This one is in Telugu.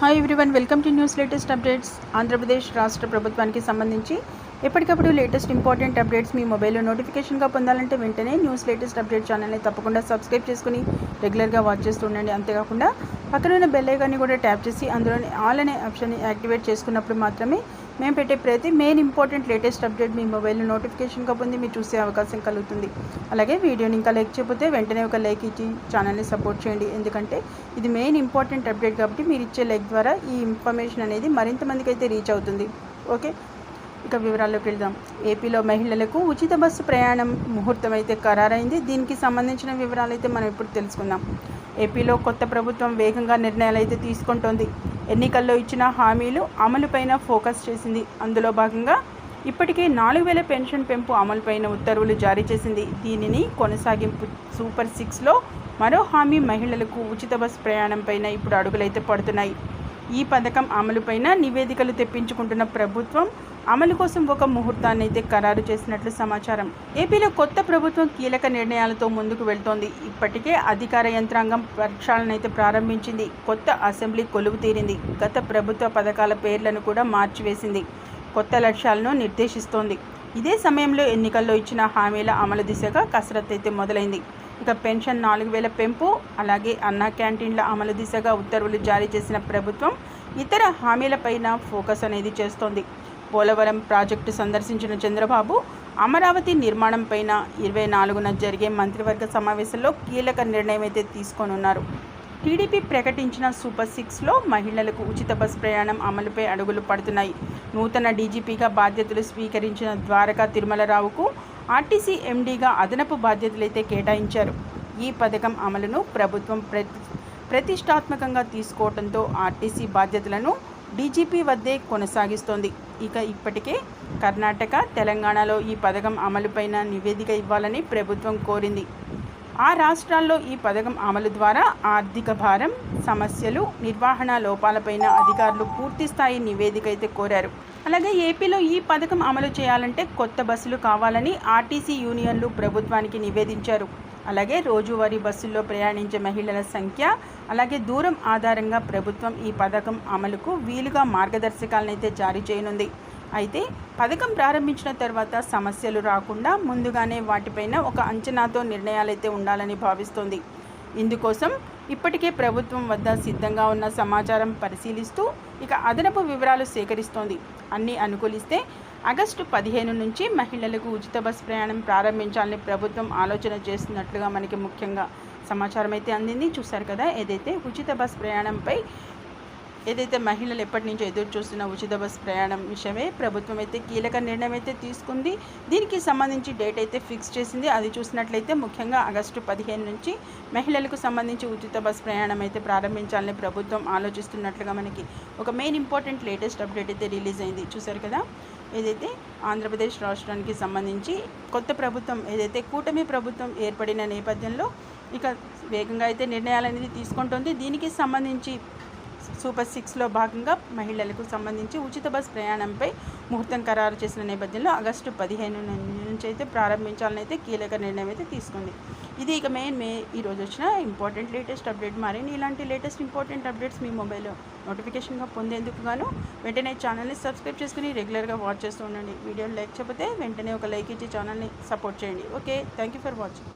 Hi everyone, welcome to news latest updates. Andhra Pradesh రాష్ట్ర ప్రభుత్వానికి సంబంధించి ఎప్పటికప్పుడు లేటెస్ట్ ఇంపార్టెంట్ అప్డేట్స్ మీ మొబైల్లో నోటిఫికేషన్గా పొందాలంటే వెంటనే న్యూస్ లేటెస్ట్ అప్డేట్ ఛానల్ని తప్పకుండా సబ్స్క్రైబ్ చేసుకుని రెగ్యులర్గా వాచ్ చేస్తూ ఉండండి. అంతేకాకుండా పక్కన ఉన్న బెల్ ఐకాన్ని కూడా ట్యాప్ చేసి అందులోని ఆల్ అనే ఆప్షన్ని యాక్టివేట్ చేసుకున్నప్పుడు మాత్రమే మేము పెట్టే ప్రతి మెయిన్ ఇంపార్టెంట్ లేటెస్ట్ అప్డేట్ మీ మొబైల్లో నోటిఫికేషన్గా పొంది మీరు చూసే అవకాశం కలుగుతుంది. అలాగే వీడియోని ఇంకా లైక్ చేయకపోతే వెంటనే ఒక లైక్ ఇచ్చి ఛానల్ని సపోర్ట్ చేయండి. ఎందుకంటే ఇది మెయిన్ ఇంపార్టెంట్ అప్డేట్ కాబట్టి మీరు ఇచ్చే లైక్ ద్వారా ఈ ఇన్ఫర్మేషన్ అనేది మరింత మందికి అయితే రీచ్ అవుతుంది. ఓకే, ఇక వివరాల్లోకి వెళ్దాం. ఏపీలో మహిళలకు ఉచిత బస్సు ప్రయాణం ముహూర్తం అయితే ఖరారైంది. దీనికి సంబంధించిన వివరాలు అయితే మనం ఇప్పుడు తెలుసుకుందాం. ఏపీలో కొత్త ప్రభుత్వం వేగంగా నిర్ణయాలు అయితే తీసుకుంటోంది. ఎన్నికల్లో ఇచ్చిన హామీలు అమలుపైన ఫోకస్ చేసింది. అందులో భాగంగా ఇప్పటికే 4,000 పెన్షన్ పెంపు అమలుపైన ఉత్తర్వులు జారీ చేసింది. దీనిని కొనసాగింపు సూపర్ 6లో మరో హామీ మహిళలకు ఉచిత బస్సు ప్రయాణం పైన ఇప్పుడు అడుగులైతే పడుతున్నాయి. ఈ పథకం అమలుపైన నివేదికలు తెప్పించుకుంటున్న ప్రభుత్వం అమలు కోసం ఒక ముహూర్తాన్ని అయితే ఖరారు చేసినట్లు సమాచారం. ఏపీలో కొత్త ప్రభుత్వం కీలక నిర్ణయాలతో ముందుకు వెళ్తోంది. ఇప్పటికే అధికార యంత్రాంగం పరీక్షలను అయితే ప్రారంభించింది. కొత్త అసెంబ్లీ కొలువు తీరింది. గత ప్రభుత్వ పథకాల పేర్లను కూడా మార్చివేసింది. కొత్త లక్ష్యాలను నిర్దేశిస్తోంది. ఇదే సమయంలో ఎన్నికల్లో ఇచ్చిన హామీల అమలు దిశగా కసరత్తు అయితే మొదలైంది. ఇక పెన్షన్ 4,000 పెంపు, అలాగే అన్నా క్యాంటీన్ల అమలు దిశగా ఉత్తర్వులు జారీ చేసిన ప్రభుత్వం ఇతర హామీలపైన ఫోకస్ అనేది చేస్తోంది. పోలవరం ప్రాజెక్టు సందర్శించిన చంద్రబాబు అమరావతి నిర్మాణం పైన 24న జరిగే మంత్రివర్గ సమావేశంలో కీలక నిర్ణయం అయితే తీసుకోనున్నారు. టీడీపీ ప్రకటించిన సూపర్ 6లో మహిళలకు ఉచిత బస్ ప్రయాణం అమలుపై అడుగులు పడుతున్నాయి. నూతన డీజీపీగా బాధ్యతలు స్వీకరించిన ద్వారకా తిరుమలరావుకు ఆర్టీసీ ఎండీగా అదనపు బాధ్యతలైతే కేటాయించారు. ఈ పథకం అమలును ప్రభుత్వం ప్రతిష్టాత్మకంగా తీసుకోవడంతో ఆర్టీసీ బాధ్యతలను డీజీపీ వద్దే కొనసాగిస్తోంది. ఇక ఇప్పటికే కర్ణాటక, తెలంగాణలో ఈ పథకం అమలుపైన నివేదిక ఇవ్వాలని ప్రభుత్వం కోరింది. ఆ రాష్ట్రాల్లో ఈ పథకం అమలు ద్వారా ఆర్థిక భారం, సమస్యలు, నిర్వహణ లోపాలపైన అధికారులు పూర్తిస్థాయి నివేదిక అయితే కోరారు. అలాగే ఏపీలో ఈ పథకం అమలు చేయాలంటే కొత్త బస్సులు కావాలని ఆర్టీసీ యూనియన్లు ప్రభుత్వానికి నివేదించారు. అలాగే రోజువారీ బస్సుల్లో ప్రయాణించే మహిళల సంఖ్య, అలాగే దూరం ఆధారంగా ప్రభుత్వం ఈ పథకం అమలుకు వీలుగా మార్గదర్శకాలను అయితే జారీ చేయనుంది. అయితే పథకం ప్రారంభించిన తర్వాత సమస్యలు రాకుండా ముందుగానే వాటిపైన ఒక అంచనాతో నిర్ణయాలైతే ఉండాలని భావిస్తోంది. ఇందుకోసం ఇప్పటికే ప్రభుత్వం వద్ద సిద్ధంగా ఉన్న సమాచారం పరిశీలిస్తూ ఇక అదనపు వివరాలు సేకరిస్తోంది. అన్నీ అనుకూలిస్తే ఆగస్టు 15 నుంచి మహిళలకు ఉచిత బస్ ప్రయాణం ప్రారంభించాలని ప్రభుత్వం ఆలోచన చేస్తున్నట్లుగా మనకి ముఖ్యంగా సమాచారం అయితే అందింది. చూశారు కదా, ఏదైతే ఉచిత బస్ ప్రయాణంపై ఏదైతే మహిళలు ఎప్పటి నుంచో ఎదురు చూస్తున్న ఉచిత బస్ ప్రయాణం విషయమే ప్రభుత్వం అయితే కీలక నిర్ణయం అయితే తీసుకుంది. దీనికి సంబంధించి డేట్ అయితే ఫిక్స్ చేసింది. అది చూసినట్లయితే ముఖ్యంగా ఆగస్టు 15 నుంచి మహిళలకు సంబంధించి ఉచిత బస్ ప్రయాణం అయితే ప్రారంభించాలని ప్రభుత్వం ఆలోచిస్తున్నట్లుగా మనకి ఒక మెయిన్ ఇంపార్టెంట్ లేటెస్ట్ అప్డేట్ అయితే రిలీజ్ అయింది. చూశారు కదా, ఏదైతే ఆంధ్రప్రదేశ్ రాష్ట్రానికి సంబంధించి కొత్త ప్రభుత్వం ఏదైతే కూటమి ప్రభుత్వం ఏర్పడిన నేపథ్యంలో ఇక వేగంగా అయితే నిర్ణయాలు అనేది తీసుకుంటుంది. దీనికి సంబంధించి సూపర్ 6లో భాగంగా మహిళలకు సంబంధించి ఉచిత బస్ ప్రయాణంపై ముహూర్తం ఖరారు చేసిన నేపథ్యంలో ఆగస్టు 15 నుంచి అయితే ప్రారంభించాలని అయితే కీలక నిర్ణయం అయితే తీసుకుంది. ఇది ఇక ఈరోజు వచ్చిన ఇంపార్టెంట్ లేటెస్ట్ అప్డేట్. మరిన్ని ఇలాంటి లేటెస్ట్ ఇంపార్టెంట్ అప్డేట్స్ మీ మొబైల్లో నోటిఫికేషన్గా పొందేందుకు గాను వెంటనే ఛానల్ని సబ్స్క్రైబ్ చేసుకుని రెగ్యులర్గా వాచ్ చేస్తూ ఉండండి. వీడియోని లైక్ చేయకపోతే వెంటనే ఒక లైక్ ఇచ్చి ఛానల్ని సపోర్ట్ చేయండి. Okay, thank you for watching.